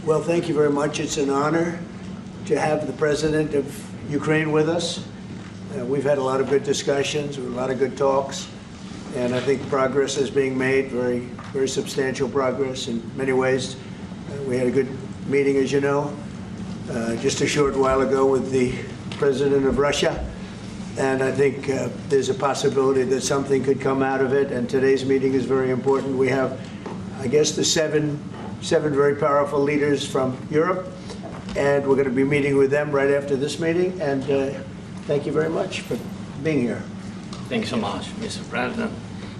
Well, thank you very much. It's an honor to have the President of Ukraine with us. We've had a lot of good discussions, a lot of good talks, and I think progress is being made, very substantial progress in many ways. We had a good meeting, as you know, just a short while ago with the President of Russia, and I think there's a possibility that something could come out of it, and today's meeting is very important. We have, I guess, the seven very powerful leaders from Europe, and we're going to be meeting with them right after this meeting, and thank you very much for being here. Thank you so much, Mr. President.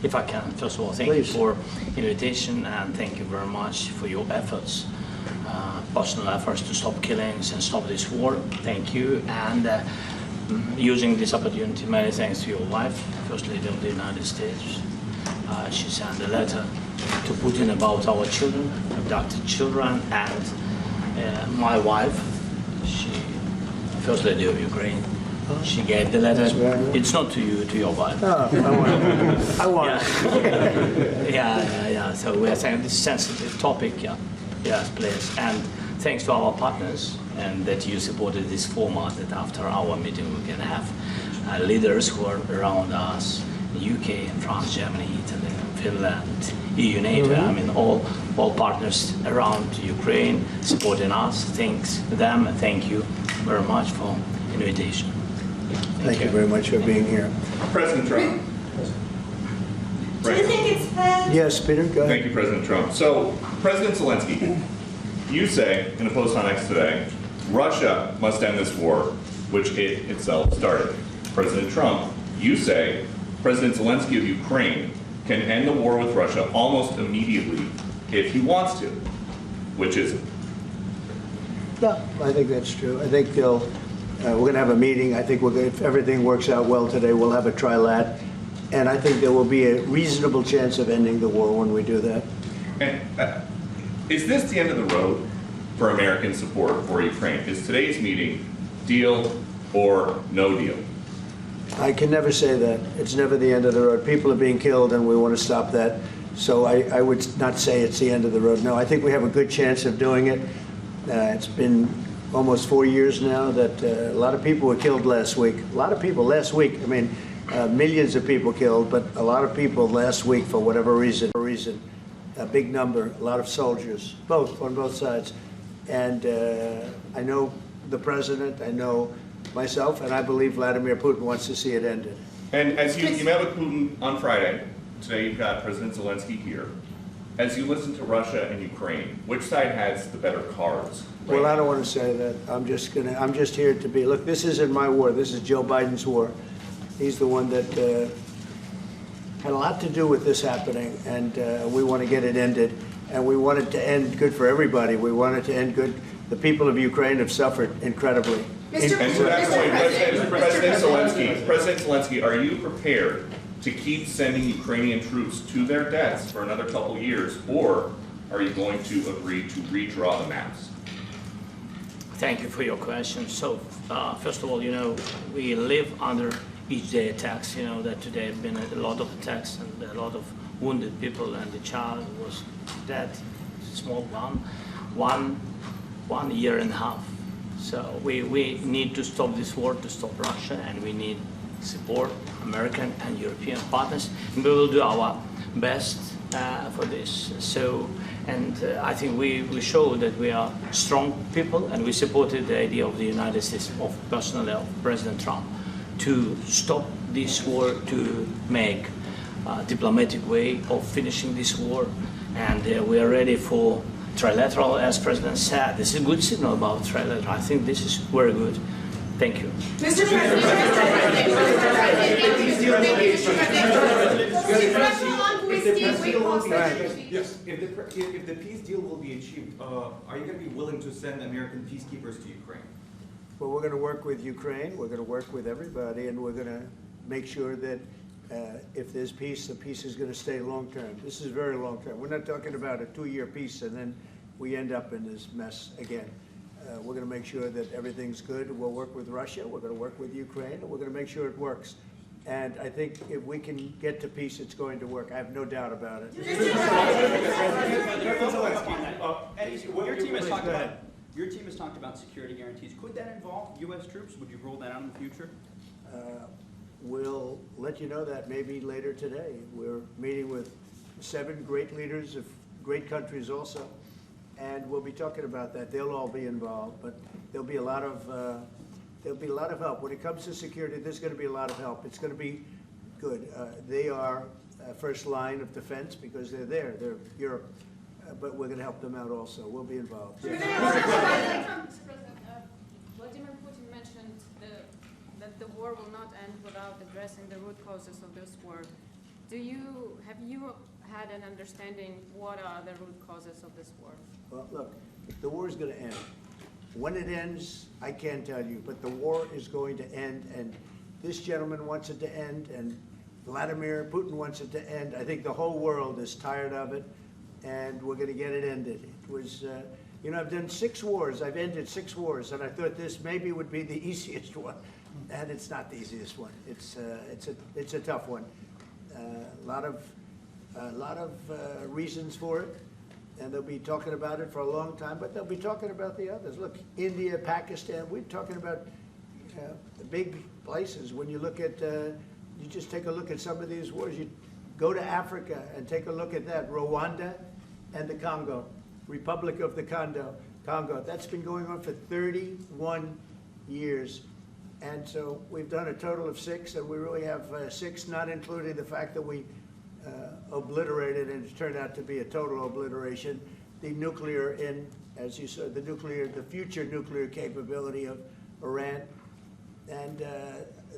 If I can, first of all, thank you for invitation, and thank you very much for your efforts, personal efforts to stop killings and stop this war. Thank you, and using this opportunity, many thanks to your wife, First Lady of the United States. She sent a letter to Putin about our children, abducted children, and my wife, she, First Lady of Ukraine, she gave the letter. It's not to you, to your wife. Oh, I want it. Yeah. So we are saying this sensitive topic, yes, please. And thanks to our partners, and that you supported this format, that after our meeting we can have leaders who are around us, UK, France, Germany, Italy, Finland, EU, NATO, I mean all partners around Ukraine supporting us. Thanks to them, and thank you very much for invitation. Thank you very much for being here. President Trump. Do you think it's fair? Yes, Peter, go ahead. Thank you, President Trump. So, President Zelensky, you say in a post on X today, Russia must end this war, which it itself started. President Trump, you say President Zelensky of Ukraine can end the war with Russia almost immediately if he wants to. Which is it? No, I think that's true. I think we're going to have a meeting. I think if everything works out well today, we'll have a trilat. And I think there will be a reasonable chance of ending the war when we do that. And is this the end of the road for American support for Ukraine? Is today's meeting deal or no deal? I can never say that. It's never the end of the road. People are being killed, and we want to stop that. So I would not say it's the end of the road. No, I think we have a good chance of doing it. It's been almost 4 years now that a lot of people were killed last week. A lot of people last week. I mean, millions of people killed, but a lot of people last week for whatever reason. A big number, a lot of soldiers, on both sides. And I know the president, I know myself, and I believe Vladimir Putin wants to see it ended. And as you met with Putin on Friday, today you've got President Zelensky here. As you listen to Russia and Ukraine, which side has the better cards? Right? Well, I don't want to say that. I'm just here to be, look, this isn't my war. This is Joe Biden's war. He's the one that had a lot to do with this happening, and we want to get it ended. And we want it to end good for everybody. We want it to end good. The people of Ukraine have suffered incredibly. And to that point, President Zelensky, are you prepared to keep sending Ukrainian troops to their deaths for another couple years, or are you going to agree to redraw the maps? Thank you for your question. So, first of all, we live under each day attacks. You know that today have been a lot of attacks and a lot of wounded people, and the child was dead, small one year and a half. So we need to stop this war, to stop Russia, and we need support American and European partners, and we will do our best for this. So, and I think we show that we are strong people, and we supported the idea of the United States, personally of President Trump, to stop this war, to make a diplomatic way of finishing this war, and we are ready for trilateral, as President said. This is a good signal about trilateral. I think this is very good. Thank you. Mr. President, yes, if the peace deal will be achieved, are you going to be willing to send American peacekeepers to Ukraine? Well, we're going to work with Ukraine. We're going to work with everybody, and we're going to make sure that if there's peace, the peace is going to stay long term. This is very long term. We're not talking about a 2-year peace and then we end up in this mess again. We're going to make sure that everything's good. We'll work with Russia. We're going to work with Ukraine, and we're going to make sure it works. And I think if we can get to peace, it's going to work. I have no doubt about it. Your team has talked about security guarantees. Could that involve U.S. troops? Would you roll that out in the future? We'll let you know that maybe later today. We're meeting with 7 great leaders of great countries also, and we'll be talking about that. They'll all be involved, but there'll be a lot of help. When it comes to security, there's going to be a lot of help. It's going to be good. They are first line of defense because they're there. They're Europe. But we're going to help them out also. We'll be involved. Mr. President, Vladimir Putin mentioned that the war will not end without addressing the root causes of this war. Have you had an understanding what are the root causes of this war? Well, look, the war is going to end. When it ends, I can't tell you, but the war is going to end, and this gentleman wants it to end, and Vladimir Putin wants it to end. I think the whole world is tired of it, and we're going to get it ended. It was, I've done 6 wars. I've ended 6 wars, and I thought this maybe would be the easiest one, and it's not the easiest one. It's a tough one. A lot of reasons for it, and they'll be talking about it for a long time. But they'll be talking about the others. Look, India, Pakistan. We're talking about the big places. When you look at, you just take a look at some of these wars. You go to Africa and take a look at that. Rwanda and the Congo, Republic of the Congo. That's been going on for 31 years. And so we've done a total of 6, and we really have 6, not including the fact that we obliterated, and it turned out to be a total obliteration, the nuclear, as you said, the future nuclear capability of Iran. And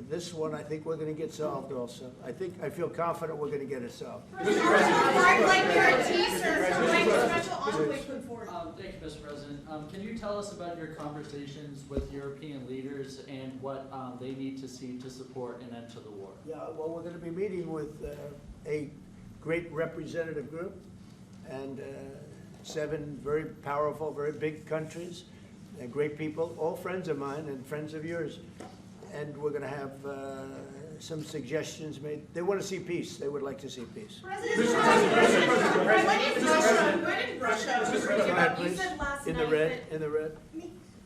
this one, I think we're going to get solved also. I feel confident we're going to get it solved. Thank you, Mr. President. Can you tell us about your conversations with European leaders and what they need to see to support an end to the war? Yeah, well, we're going to be meeting with a great representative group and 7 very powerful, very big countries and great people, all friends of mine and friends of yours. And we're going to have some suggestions made. They want to see peace. They would like to see peace. President Russia, you said last In night the red, in the red.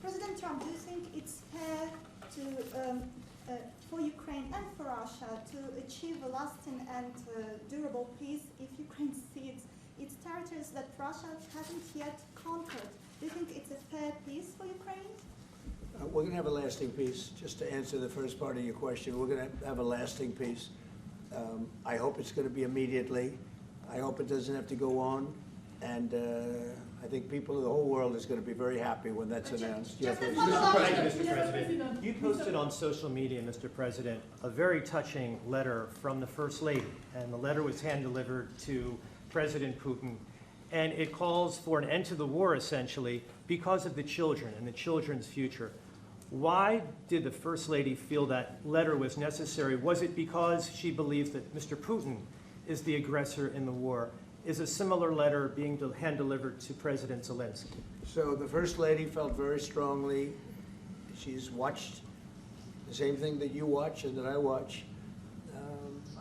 President Trump, do you think it's fair to, for Ukraine and for Russia to achieve a lasting and durable peace if Ukraine cedes its territories that Russia hasn't yet conquered? Do you think it's a fair peace for Ukraine? We're going to have a lasting peace. Just to answer the first part of your question, we're going to have a lasting peace. I hope it's going to be immediately. I hope it doesn't have to go on. And I think people of the whole world is going to be very happy when that's announced. Just a Yeah, follow-up. Mr. President, you posted on social media, Mr. President, a very touching letter from the First Lady, and the letter was hand-delivered to President Putin, and it calls for an end to the war, essentially, because of the children and the children's future. Why did the First Lady feel that letter was necessary? Was it because she believes that Mr. Putin is the aggressor in the war? Is a similar letter being hand-delivered to President Zelensky? So the First Lady felt very strongly. She's watched the same thing that you watch and that I watch.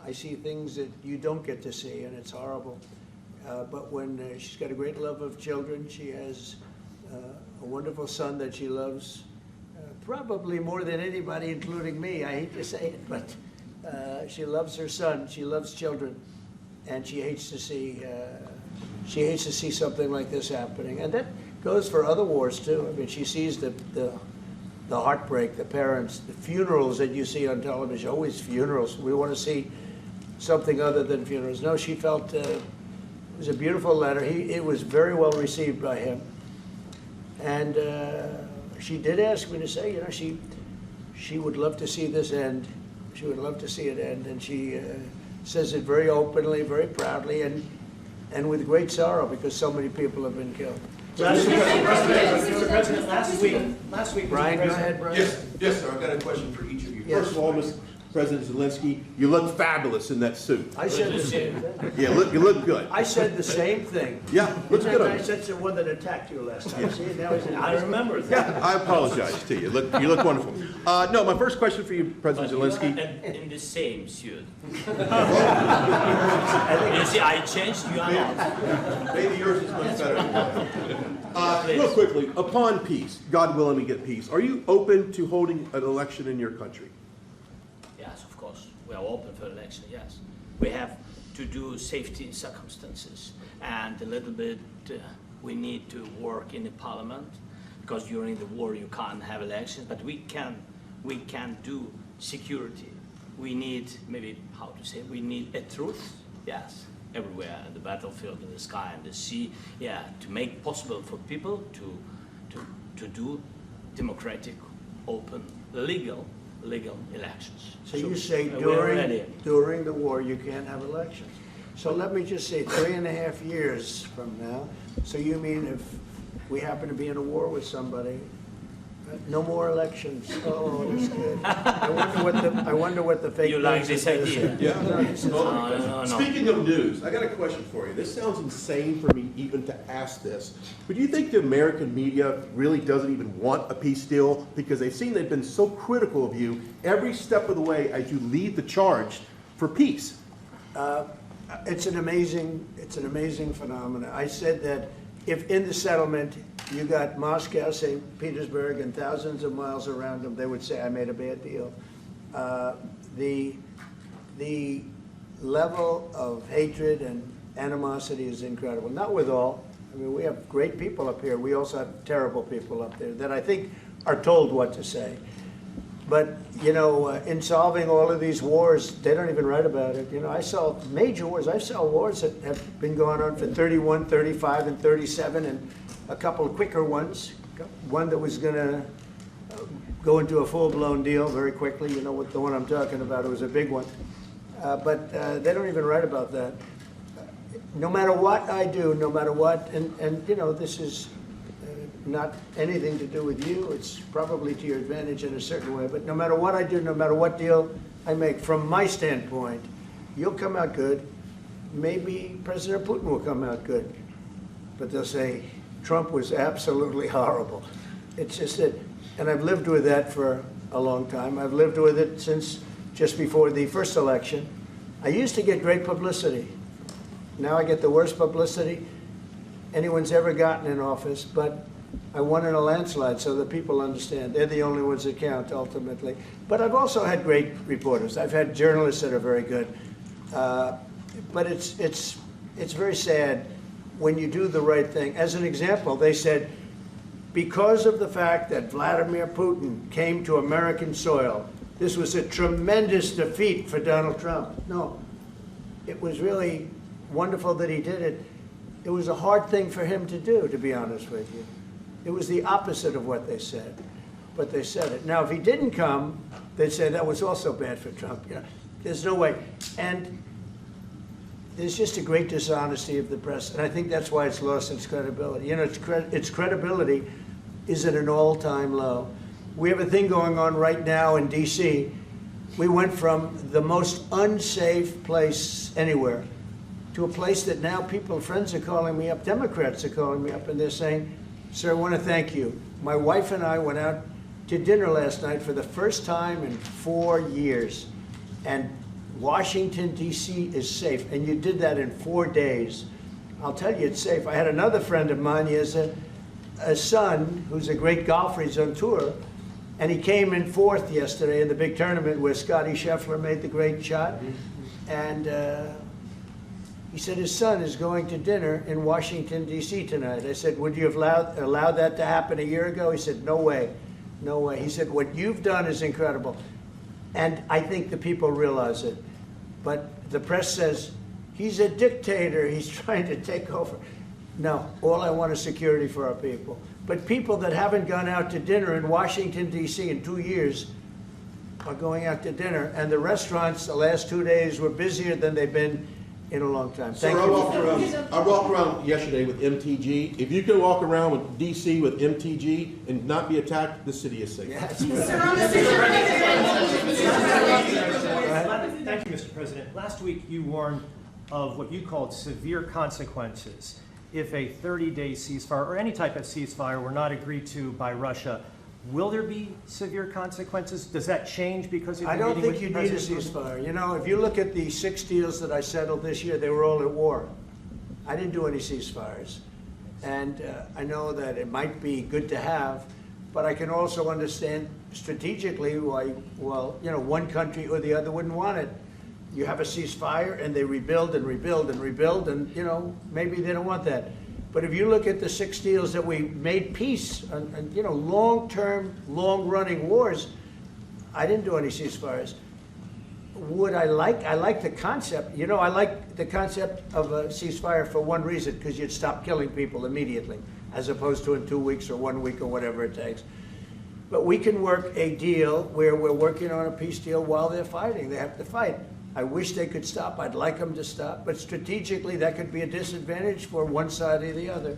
I see things that you don't get to see, and it's horrible. But when she's got a great love of children, she has a wonderful son that she loves, probably more than anybody, including me. I hate to say it, but she loves her son. She loves children, and she hates to see something like this happening. And that goes for other wars too. I mean, she sees the heartbreak, the parents, the funerals that you see on television. Always funerals. We want to see something other than funerals. No, she felt. It was a beautiful letter. It was very well received by him. And she did ask me to say, she would love to see this end. She would love to see it end. And she says it very openly, very proudly, and with great sorrow because so many people have been killed. Mr. President, last week, Brian, go ahead, Brian. Yes, sir. I've got a question for each of you. Yes. First of all, President Zelensky, you look fabulous in that suit. I said the same thing. Yeah, you look good. I said the same thing. Yeah, looks good on I you. said the one that attacked you last time. See, now he's I remember that. Yeah, I apologize to you. You look wonderful. No, my first question for you, President Zelensky. In the same suit. You see, I changed, you are not. Maybe yours is much better. Real quickly, upon peace, God willing we get peace, are you open to holding an election in your country? Yes, of course. We are open for election, yes. We have to do safety circumstances. And a little bit, we need to work in the parliament, because during the war you can't have elections, but we can do security. We need, maybe, how to say, we need a truth, yes, everywhere, in the battlefield, in the sky, in the sea, yeah, to make possible for people to do democratic, open, legal elections. So you say we're ready. during the war, you can't have elections. So let me just say 3.5 years from now, so you mean if we happen to be in a war with somebody, no more elections? Oh, that's good. I wonder what the fake You like news this is. idea? Yeah. No. Speaking of news, I got a question for you. This sounds insane for me even to ask this, but do you think the American media really doesn't even want a peace deal because they've seen they've been so critical of you every step of the way as you lead the charge for peace? It's an amazing phenomenon. I said that if in the settlement you got Moscow, St. Petersburg, and thousands of miles around them, they would say I made a bad deal. The level of hatred and animosity is incredible. Not with all. I mean, we have great people up here. We also have terrible people up there that I think are told what to say. But, you know, in solving all of these wars, they don't even write about it. You know, I saw major wars. I saw wars that have been going on for 31, 35, and 37, and a couple of quicker ones. One that was going to go into a full-blown deal very quickly. You know what the one I'm talking about. It was a big one. But they don't even write about that. No matter what I do, no matter what, and you know, this is not anything to do with you. It's probably to your advantage in a certain way. But no matter what I do, no matter what deal I make, from my standpoint, you'll come out good. Maybe President Putin will come out good. But they'll say, Trump was absolutely horrible. It's just that, and I've lived with that for a long time. I've lived with it since just before the first election. I used to get great publicity. Now I get the worst publicity anyone's ever gotten in office, but I won in a landslide, so that people understand. They're the only ones that count, ultimately. But I've also had great reporters. I've had journalists that are very good. But it's very sad when you do the right thing. As an example, they said, because of the fact that Vladimir Putin came to American soil, this was a tremendous defeat for Donald Trump. No, it was really wonderful that he did it. It was a hard thing for him to do, to be honest with you. It was the opposite of what they said, but they said it. Now, if he didn't come, they'd say that was also bad for Trump. You know, there's no way. And there's just a great dishonesty of the press, and I think that's why it's lost its credibility. You know, its credibility is at an all-time low. We have a thing going on right now in D.C. We went from the most unsafe place anywhere to a place that now friends are calling me up, Democrats are calling me up, and they're saying, sir, I want to thank you. My wife and I went out to dinner last night for the first time in 4 years, and Washington, D.C. is safe, and you did that in 4 days. I'll tell you, it's safe. I had another friend of mine, he has a son who's a great golfer, he's on tour, and he came in 4th yesterday in the big tournament where Scotty Scheffler made the great shot, and he said his son is going to dinner in Washington, D.C. tonight. I said, would you have allowed that to happen a year ago? He said, no way, no way. He said, what you've done is incredible. And I think the people realize it. But the press says, he's a dictator, he's trying to take over. No, all I want is security for our people. But people that haven't gone out to dinner in Washington, D.C. in 2 years are going out to dinner. And the restaurants the last 2 days were busier than they've been in a long time. Sir, Thank I you. walked around yesterday with MTG. If you can walk around with DC with MTG and not be attacked, the city is safe. Yes. Thank you, Mr. President. Last week, you warned of what you called severe consequences if a 30-day ceasefire or any type of ceasefire were not agreed to by Russia. Will there be severe consequences? Does that change because of I your don't meeting think with you need a President Putin? ceasefire. You know, if you look at the 6 deals that I settled this year, they were all at war. I didn't do any ceasefires. And I know that it might be good to have, but I can also understand strategically why, well, you know, one country or the other wouldn't want it. You have a ceasefire and they rebuild and rebuild and rebuild, and, you know, maybe they don't want that. But if you look at the 6 deals that we made peace and you know, long-term, long-running wars, I didn't do any ceasefires. Would I like the concept, you know, I like the concept of a ceasefire for one reason, because you'd stop killing people immediately, as opposed to in 2 weeks or 1 week or whatever it takes. But we can work a deal where we're working on a peace deal while they're fighting. They have to fight. I wish they could stop. I'd like them to stop. But strategically, that could be a disadvantage for one side or the other.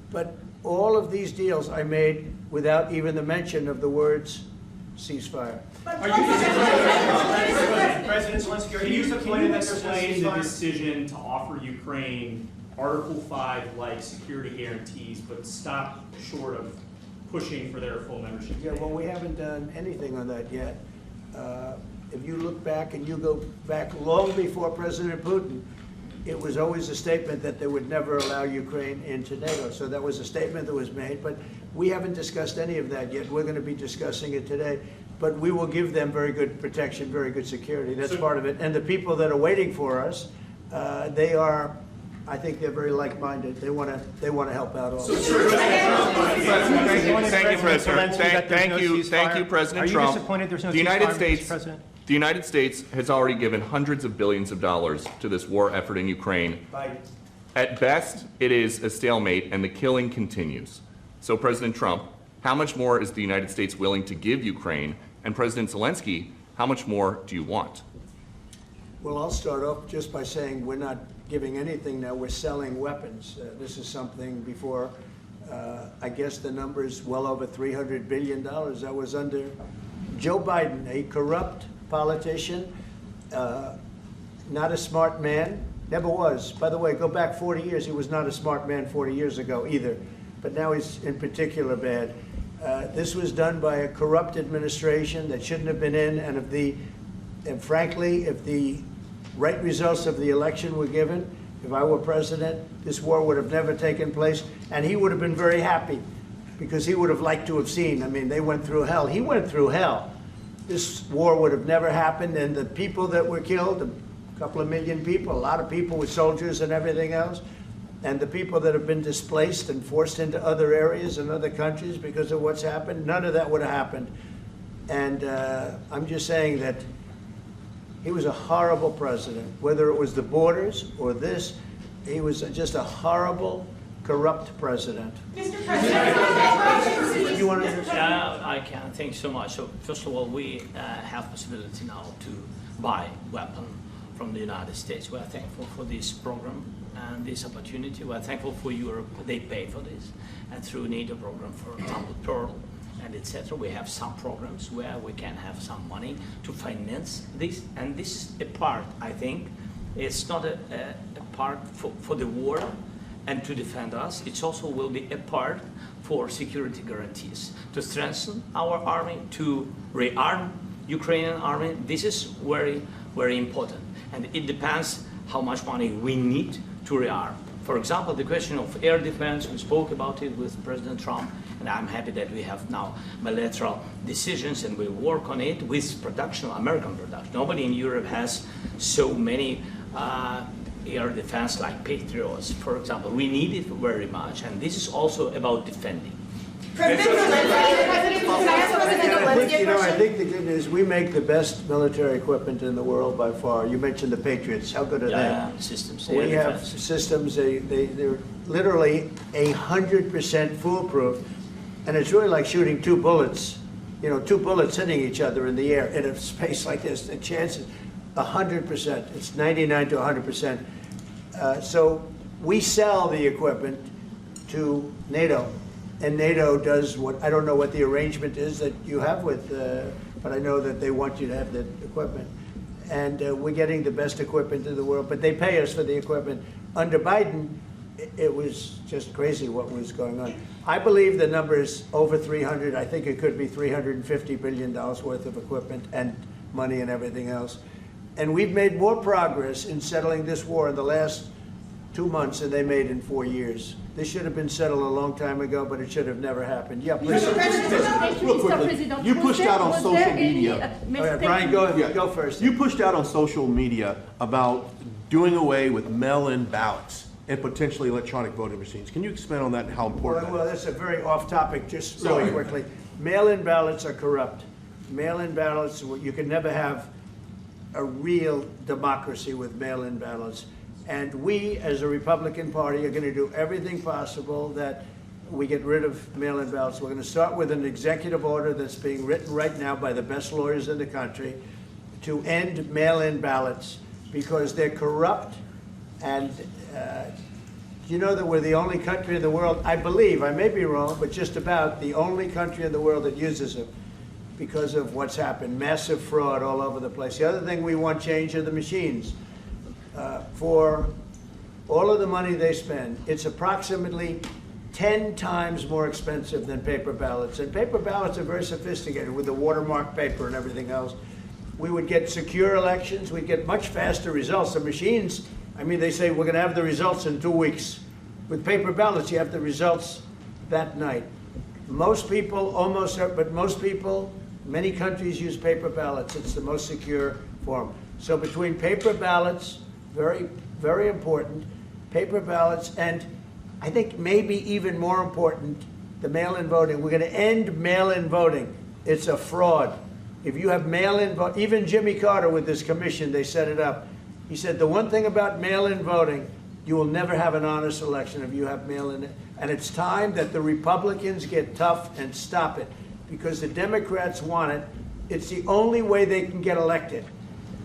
But all of these deals I made without even the mention of the words ceasefire. President Zelensky, are Can you you disappointed that there's no explain the ceasefire? decision to offer Ukraine Article 5-like security guarantees, but stop short of pushing for their full membership? Yeah, well, we haven't done anything on that yet. If you look back and you go back long before President Putin, it was always a statement that they would never allow Ukraine into NATO. So that was a statement that was made, but we haven't discussed any of that yet. We're going to be discussing it today. But we will give them very good protection, very good security. That's part of it. And the people that are waiting for us, they are, I think they're very like-minded. They want to help out also. Thank you, President. Thank you, President Trump. Are you disappointed there's no The United ceasefire, Mr. States, President? the United States has already given hundreds of billions of dollars to this war effort in Ukraine. At best, it is a stalemate, and the killing continues. So, President Trump, how much more is the United States willing to give Ukraine? And President Zelensky, how much more do you want? Well, I'll start off just by saying we're not giving anything now. We're selling weapons. This is something before, I guess the number is well over $300 billion. That was under Joe Biden, a corrupt politician, not a smart man, never was. By the way, go back 40 years, he was not a smart man 40 years ago either, but now he's in particular bad. This was done by a corrupt administration that shouldn't have been in, and frankly, if the right results of the election were given, if I were president, this war would have never taken place, and he would have been very happy, because he would have liked to have seen. I mean, they went through hell. He went through hell. This war would have never happened, and the people that were killed, a couple of million people, a lot of people with soldiers and everything else, and the people that have been displaced and forced into other areas and other countries because of what's happened, none of that would have happened. And I'm just saying that he was a horrible president, whether it was the borders or this, he was just a horrible, corrupt president. Mr. President, You want to? Yeah, I can. Thanks so much. So first of all, we have possibility now to buy weapon from the United States. We are thankful for this program and this opportunity. We are thankful for Europe. They pay for this, and through NATO program, for example, Pearl and etc. We have some programs where we can have some money to finance this, and this is a part. I think it's not a part for the war and to defend us. It also will be a part for security guarantees, to strengthen our army, to rearm Ukrainian army. This is very, very important. And it depends how much money we need to rearm. For example, the question of air defense, we spoke about it with President Trump, and I'm happy that we have now bilateral decisions and we work on it with production, American production. Nobody in Europe has so many air defense like Patriots, for example. We need it very much, and this is also about defending. President Zelensky, can I ask President Zelensky a question? I think the good news, we make the best military equipment in the world by far. You mentioned the Patriots. How good are they? Systems. We have systems, they're literally 100% foolproof. And it's really like shooting two bullets, two bullets hitting each other in the air in a space like this. The chance is 100%. It's 99 to 100%. So we sell the equipment to NATO, and NATO does what, I don't know what the arrangement is that you have with, but I know that they want you to have the equipment. And we're getting the best equipment in the world, but they pay us for the equipment. Under Biden, it was just crazy what was going on. I believe the number is over 300. I think it could be $350 billion worth of equipment and money and everything else. And we've made more progress in settling this war in the last 2 months than they made in 4 years. This should have been settled a long time ago, but it should have never happened. Yeah, please. Real quickly, you pushed out on social media. All right, Brian, go first. You pushed out on social media about doing away with mail-in ballots and potentially electronic voting machines. Can you expand on that and how important Well, that is? that's a very off-topic, just really quickly. Mail-in ballots are corrupt. Mail-in ballots, you can never have a real democracy with mail-in ballots. And we, as a Republican Party, are going to do everything possible that we get rid of mail-in ballots. We're going to start with an executive order that's being written right now by the best lawyers in the country to end mail-in ballots because they're corrupt. And you know that we're the only country in the world, I believe, I may be wrong, but just about the only country in the world that uses them because of what's happened, massive fraud all over the place. The other thing we want change are the machines. For all of the money they spend, it's approximately 10 times more expensive than paper ballots. And paper ballots are very sophisticated with the watermark paper and everything else. We would get secure elections. We'd get much faster results. The machines, I mean, they say we're going to have the results in 2 weeks. With paper ballots, you have the results that night. Most people, but most people, many countries use paper ballots. It's the most secure form. So between paper ballots, very, very important, paper ballots, and I think maybe even more important, the mail-in voting. We're going to end mail-in voting. It's a fraud. If you have mail-in vote, even Jimmy Carter with this commission, they set it up. He said the one thing about mail-in voting, you will never have an honest election if you have mail-in. And it's time that the Republicans get tough and stop it because the Democrats want it. It's the only way they can get elected.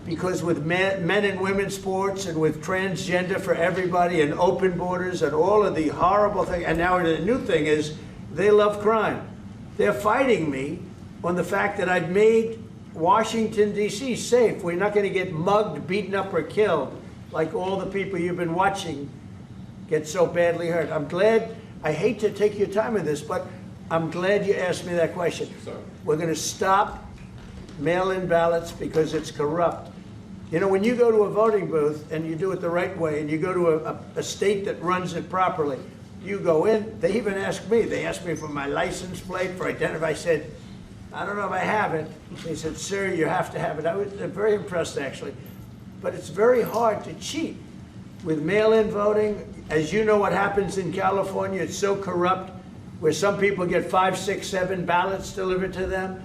Because with men and women's sports and with transgender for everybody and open borders and all of the horrible things, and now the new thing is they love crime. They're fighting me on the fact that I've made Washington, D.C. safe. We're not going to get mugged, beaten up, or killed like all the people you've been watching get so badly hurt. I'm glad, I hate to take your time with this, but I'm glad you asked me that question. Sorry. We're going to stop mail-in ballots because it's corrupt. You know, when you go to a voting booth and you do it the right way and you go to a state that runs it properly, you go in, they even ask me, they asked me for my license plate, for identity. I said, I don't know if I have it. They said, sir, you have to have it. I was very impressed, actually. But it's very hard to cheat with mail-in voting. As you know what happens in California, it's so corrupt, where some people get 5, 6, 7 ballots delivered to them.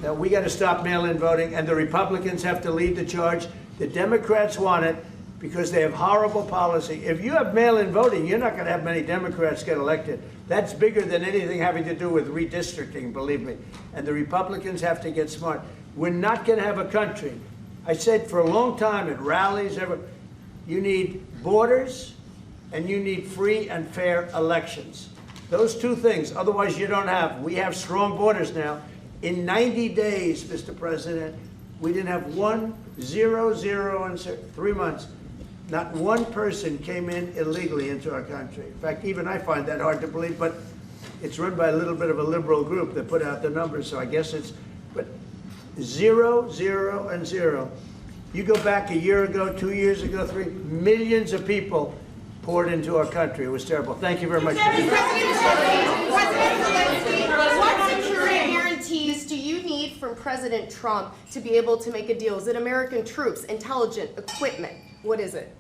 Now, we got to stop mail-in voting, and the Republicans have to lead the charge. The Democrats want it because they have horrible policy. If you have mail-in voting, you're not going to have many Democrats get elected. That's bigger than anything having to do with redistricting, believe me. And the Republicans have to get smart. We're not going to have a country. I said for a long time at rallies, you need borders and you need free and fair elections. Those two things, otherwise you don't have. We have strong borders now. In 90 days, Mr. President, we didn't have 1, 0, 0, and 3 months. Not one person came in illegally into our country. In fact, even I find that hard to believe, but it's run by a little bit of a liberal group that put out the numbers, so I guess it's, but 0, 0, and 0. You go back a year ago, 2 years ago, 3, millions of people poured into our country. It was terrible. Thank you very much. What security guarantees do you need from President Trump to be able to make a deal? Is it American troops, intelligence, equipment? What is it?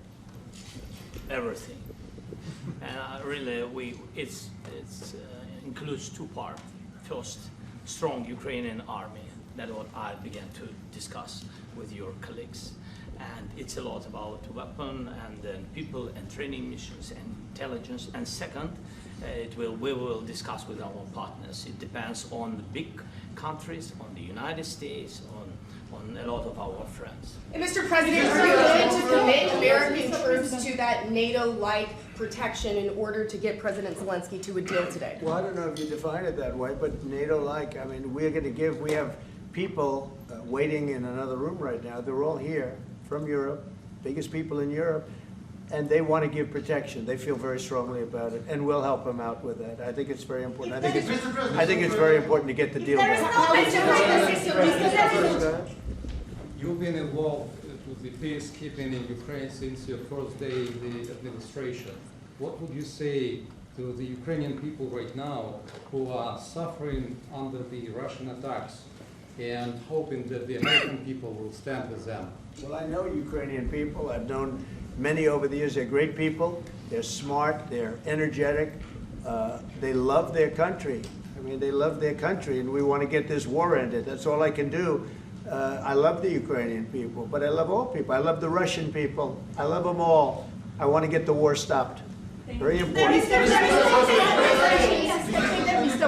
Everything. And really, it includes 2 parts. First, strong Ukrainian army. That's what I began to discuss with your colleagues. And it's a lot about weapon and people and training missions and intelligence. And second, we will discuss with our partners. It depends on the big countries, on the United States, on on a lot of our friends. And Mr. President, are you willing to commit American troops to that NATO-like protection in order to get President Zelensky to a deal today? Well, I don't know if you define it that way, but NATO-like, I mean, we're going to give, we have people waiting in another room right now. They're all here from Europe, biggest people in Europe, and they want to give protection. They feel very strongly about it, and we'll help them out with that. I think it's very important. I think it's very important to get the deal done. You've been involved with the peacekeeping in Ukraine since your first day in the administration. What would you say to the Ukrainian people right now who are suffering under the Russian attacks and hoping that the American people will stand with them? Well, I know Ukrainian people. I've known many over the years. They're great people. They're smart. They're energetic. They love their country. I mean, they love their country, and we want to get this war ended. That's all I can do. I love the Ukrainian people, but I love all people. I love the Russian people. I love them all. I want to get the war stopped. Very important. Mr.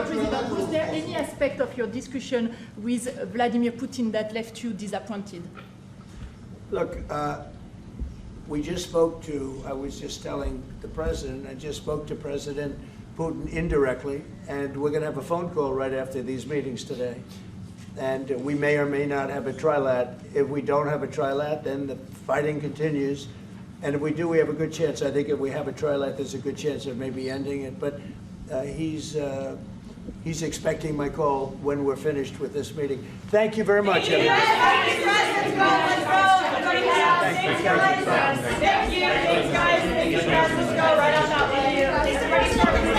President, was there any aspect of your discussion with Vladimir Putin that left you disappointed? Look, we just spoke to, I was just telling the president, I just spoke to President Putin indirectly, and we're going to have a phone call right after these meetings today. And we may or may not have a trilat. If we don't have a trilat, then the fighting continues. And if we do, we have a good chance. I think if we have a trilat, there's a good chance of maybe ending it. But he's expecting my call when we're finished with this meeting. Thank you very much, everybody. Thank you, guys.